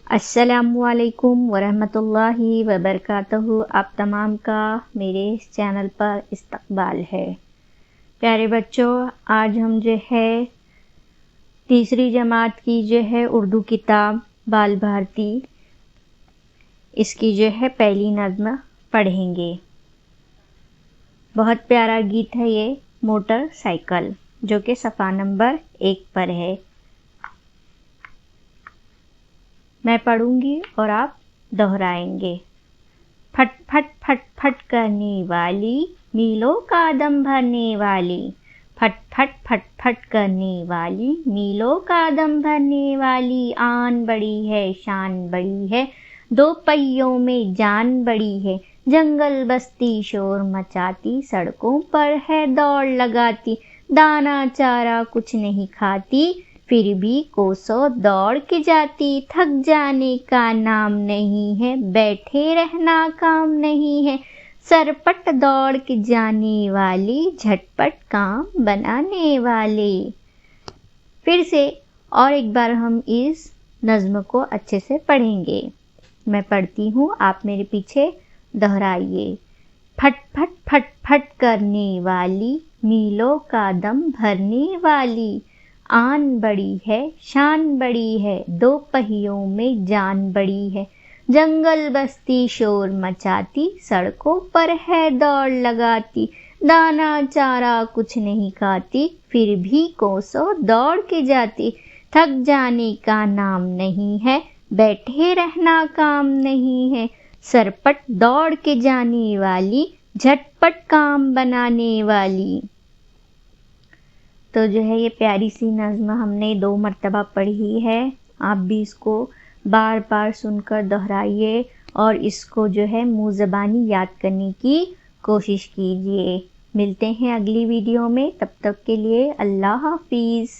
السلام علیکم ورحمۃ اللہ وبرکاتہ۔ آپ تمام کا میرے اس چینل پر استقبال ہے۔ پیارے بچوں، آج ہم تیسری جماعت کی اردو کتاب بال بھارتی، اس کی پہلی نظم پڑھیں گے۔ بہت پیارا گیت ہے یہ، موٹر سائیکل، جو کہ صفحہ نمبر 1 پر ہے۔ میں پڑھوں گی اور آپ دہرائیں گے۔ پھٹ پھٹ پھٹ پھٹ کرنے والی، میلوں کا دم بھرنے والی، پھٹ پھٹ پھٹ پھٹ کرنے والی، میلوں کا دم بھرنے والی، آن بڑی ہے شان بڑی ہے، دو پہیوں میں جان بڑی ہے، جنگل بستی شور مچاتی، سڑکوں پر ہے دوڑ لگاتی، دانا چارہ کچھ نہیں کھاتی، پھر بھی کوسوں دوڑ کے جاتی، تھک جانے کا نام نہیں ہے، بیٹھے رہنا کام نہیں ہے، سرپٹ دوڑ کے جانے والی، جھٹپٹ کام بنانے والی۔ پھر سے اور ایک بار ہم اس نظم کو اچھے سے پڑھیں گے۔ میں پڑھتی ہوں، آپ میرے پیچھے دہرائیے۔ پھٹ پھٹ پھٹ پھٹ کرنے والی، میلوں کا دم بھرنے والی، آن بڑی ہے شان بڑی ہے، دو پہیوں میں جان بڑی ہے، جنگل بستی شور مچاتی، سڑکوں پر ہے دوڑ لگاتی، دانا چارہ کچھ نہیں کھاتی، پھر بھی کوسوں دوڑ کے جاتی، تھک جانے کا نام نہیں ہے، بیٹھے رہنا کام نہیں ہے، سرپٹ دوڑ کے جانے والی، جھٹپٹ کام بنانے والی۔ تو یہ پیاری سی نظم ہم نے 2 مرتبہ پڑھی ہے۔ آپ بھی اس کو بار بار سن کر دہرائیے اور اس کو منہ زبانی یاد کرنے کی کوشش کیجیے۔ ملتے ہیں اگلی ویڈیو میں، تب تک کے لیے اللہ حافظ۔